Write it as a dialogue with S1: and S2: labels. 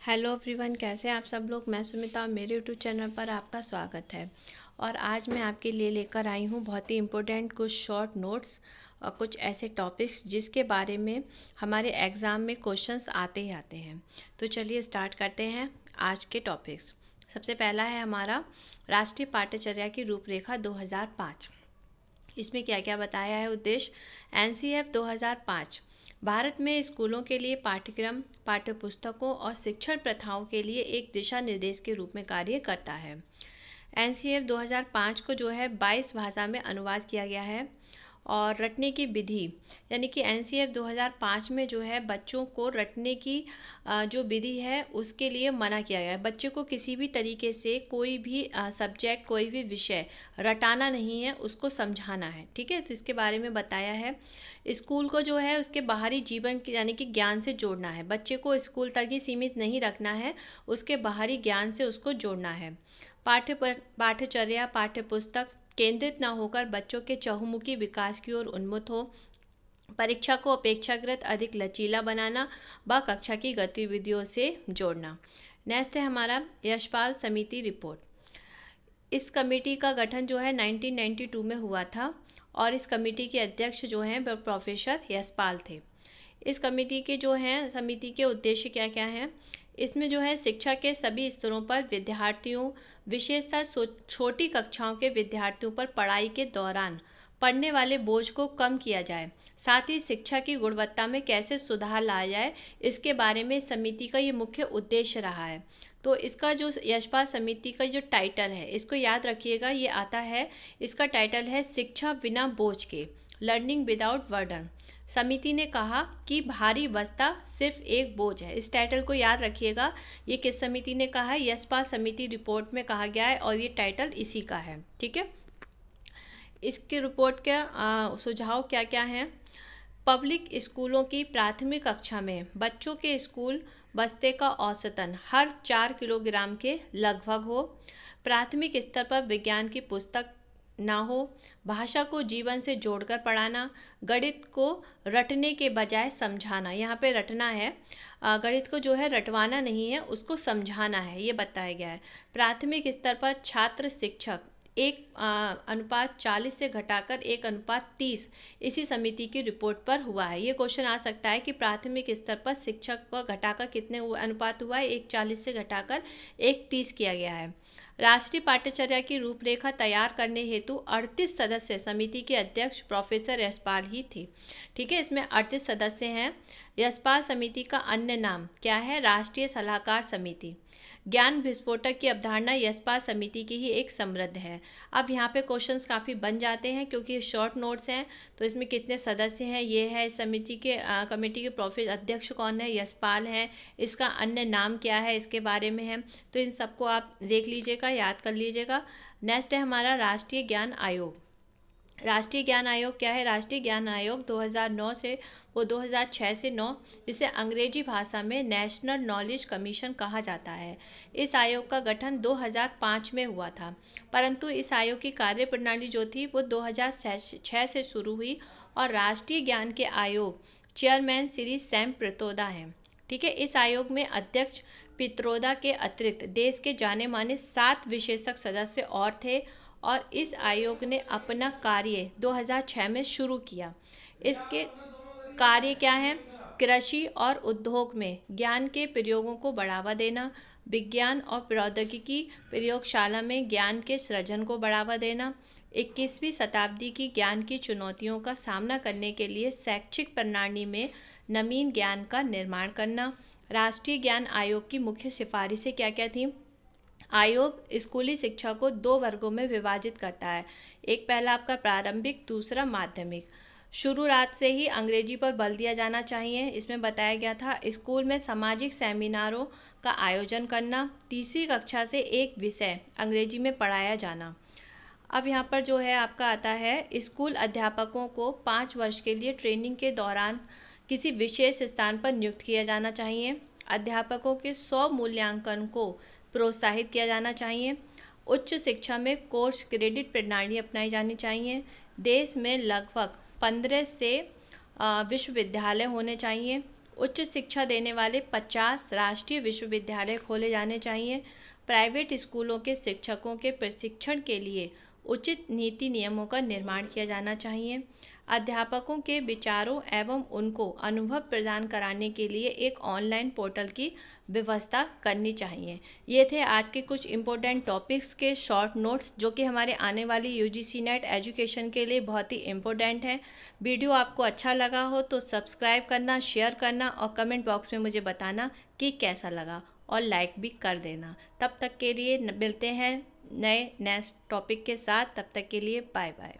S1: Hello everyone, कैसे हैं आप सब लोग। मैं सुमिता, मेरे यूट्यूब चैनल पर आपका स्वागत है। और आज मैं आपके लिए लेकर आई हूँ बहुत ही इम्पोर्टेंट कुछ शॉर्ट नोट्स और कुछ ऐसे टॉपिक्स जिसके बारे में हमारे एग्ज़ाम में क्वेश्चंस आते ही आते हैं। तो चलिए स्टार्ट करते हैं आज के टॉपिक्स। सबसे पहला है हमारा राष्ट्रीय पाठ्यचर्या की रूपरेखा 2005। इसमें क्या क्या बताया है उद्देश्य। एनसीएफ 2005 भारत में स्कूलों के लिए पाठ्यक्रम, पाठ्यपुस्तकों और शिक्षण प्रथाओं के लिए एक दिशा निर्देश के रूप में कार्य करता है। एनसीएफ 2005 को जो है 22 भाषा में अनुवाद किया गया है। और रटने की विधि यानी कि एनसीएफ 2005 में जो है बच्चों को रटने की जो विधि है उसके लिए मना किया गया है। बच्चे को किसी भी तरीके से कोई भी सब्जेक्ट, कोई भी विषय रटाना नहीं है, उसको समझाना है। ठीक है, तो इसके बारे में बताया है। स्कूल को जो है उसके बाहरी जीवन यानी कि ज्ञान से जोड़ना है। बच्चे को स्कूल तक ही सीमित नहीं रखना है, उसके बाहरी ज्ञान से उसको जोड़ना है। पाठ्यचर्या, पाठ्यपुस्तक केंद्रित न होकर बच्चों के चहुमुखी विकास की ओर उन्मुख हो। परीक्षा को अपेक्षाकृत अधिक लचीला बनाना व कक्षा की गतिविधियों से जोड़ना। नेक्स्ट है हमारा यशपाल समिति रिपोर्ट। इस कमेटी का गठन जो है 1992 में हुआ था और इस कमेटी के अध्यक्ष जो हैं वह प्रोफेसर यशपाल थे। इस कमेटी के जो हैं समिति के उद्देश्य क्या क्या हैं। इसमें जो है शिक्षा के सभी स्तरों पर विद्यार्थियों, विशेषतः छोटी कक्षाओं के विद्यार्थियों पर पढ़ाई के दौरान पढ़ने वाले बोझ को कम किया जाए, साथ ही शिक्षा की गुणवत्ता में कैसे सुधार लाया जाए, इसके बारे में समिति का ये मुख्य उद्देश्य रहा है। तो इसका जो यशपाल समिति का जो टाइटल है इसको याद रखिएगा, ये आता है, इसका टाइटल है शिक्षा बिना बोझ के, लर्निंग विदाउट बर्डन। समिति ने कहा कि भारी बस्ता सिर्फ एक बोझ है। इस टाइटल को याद रखिएगा, ये किस समिति ने कहा है, यशपाल समिति रिपोर्ट में कहा गया है और ये टाइटल इसी का है। ठीक है, इसके रिपोर्ट के सुझाव क्या क्या हैं। पब्लिक स्कूलों की प्राथमिक कक्षा में बच्चों के स्कूल बस्ते का औसतन हर 4 किलोग्राम के लगभग हो। प्राथमिक स्तर पर विज्ञान की पुस्तक ना हो। भाषा को जीवन से जोड़कर पढ़ाना। गणित को रटने के बजाय समझाना। यहाँ पे रटना है, गणित को जो है रटवाना नहीं है, उसको समझाना है, ये बताया गया है। प्राथमिक स्तर पर छात्र शिक्षक 1:40 से घटाकर 1:30 इसी समिति की रिपोर्ट पर हुआ है। ये क्वेश्चन आ सकता है कि प्राथमिक स्तर पर शिक्षक को घटाकर कितने अनुपात हुआ है, 1:40 से घटाकर 1:30 किया गया है। राष्ट्रीय पाठ्यचर्या की रूपरेखा तैयार करने हेतु 38 सदस्य समिति के अध्यक्ष प्रोफेसर यशपाल ही थे। ठीक है, इसमें 38 सदस्य हैं। यशपाल समिति का अन्य नाम क्या है, राष्ट्रीय सलाहकार समिति। ज्ञान विस्फोटक की अवधारणा यशपाल समिति की ही एक समृद्ध है। अब यहाँ पे क्वेश्चंस काफ़ी बन जाते हैं क्योंकि शॉर्ट नोट्स हैं। तो इसमें कितने सदस्य हैं, ये है इस समिति के कमेटी के प्रोफेसर अध्यक्ष कौन है, यशपाल हैं। इसका अन्य नाम क्या है, इसके बारे में है। तो इन सबको आप देख लीजिएगा, याद कर लीजिएगा। नेक्स्ट है हमारा राष्ट्रीय ज्ञान आयोग। राष्ट्रीय ज्ञान आयोग क्या है, राष्ट्रीय ज्ञान आयोग 2009 से 2006 से 9, जिसे अंग्रेजी भाषा में नेशनल नॉलेज कमीशन कहा जाता है। इस आयोग का गठन 2005 में हुआ था, परंतु इस आयोग की कार्यप्रणाली जो थी वो 2006 से शुरू हुई और राष्ट्रीय ज्ञान के आयोग चेयरमैन श्री सैम पित्रोदा हैं। ठीक है, इस आयोग में अध्यक्ष पित्रोदा के अतिरिक्त देश के जाने माने 7 विशेषज्ञ सदस्य और थे और इस आयोग ने अपना कार्य 2006 में शुरू किया। इसके कार्य क्या हैं, कृषि और उद्योग में ज्ञान के प्रयोगों को बढ़ावा देना, विज्ञान और प्रौद्योगिकी प्रयोगशाला में ज्ञान के सृजन को बढ़ावा देना, 21वीं शताब्दी की ज्ञान की चुनौतियों का सामना करने के लिए शैक्षिक प्रणाली में नवीन ज्ञान का निर्माण करना। राष्ट्रीय ज्ञान आयोग की मुख्य सिफारिशें क्या क्या थी। आयोग स्कूली शिक्षा को 2 वर्गों में विभाजित करता है। एक पहला आपका प्रारंभिक, दूसरा माध्यमिक। शुरुआत से ही अंग्रेजी पर बल दिया जाना चाहिए। इसमें बताया गया था स्कूल में सामाजिक सेमिनारों का आयोजन करना। तीसरी कक्षा से एक विषय अंग्रेजी में पढ़ाया जाना। अब यहाँ पर जो है आपका आता है, स्कूल अध्यापकों को 5 वर्ष के लिए ट्रेनिंग के दौरान किसी विशेष स्थान पर नियुक्त किया जाना चाहिए। अध्यापकों के 100 मूल्यांकन को प्रोत्साहित किया जाना चाहिए। उच्च शिक्षा में कोर्स क्रेडिट प्रणाली अपनाई जानी चाहिए। देश में लगभग 15 से विश्वविद्यालय होने चाहिए। उच्च शिक्षा देने वाले 50 राष्ट्रीय विश्वविद्यालय खोले जाने चाहिए। प्राइवेट स्कूलों के शिक्षकों के प्रशिक्षण के लिए उचित नीति नियमों का निर्माण किया जाना चाहिए। अध्यापकों के विचारों एवं उनको अनुभव प्रदान कराने के लिए एक ऑनलाइन पोर्टल की व्यवस्था करनी चाहिए। ये थे आज के कुछ इम्पोर्टेंट टॉपिक्स के शॉर्ट नोट्स जो कि हमारे आने वाली यूजीसी नेट एजुकेशन के लिए बहुत ही इम्पोर्टेंट है। वीडियो आपको अच्छा लगा हो तो सब्सक्राइब करना, शेयर करना और कमेंट बॉक्स में मुझे बताना कि कैसा लगा, और लाइक भी कर देना। तब तक के लिए मिलते हैं नए नेक्स्ट टॉपिक के साथ। तब तक के लिए बाय बाय।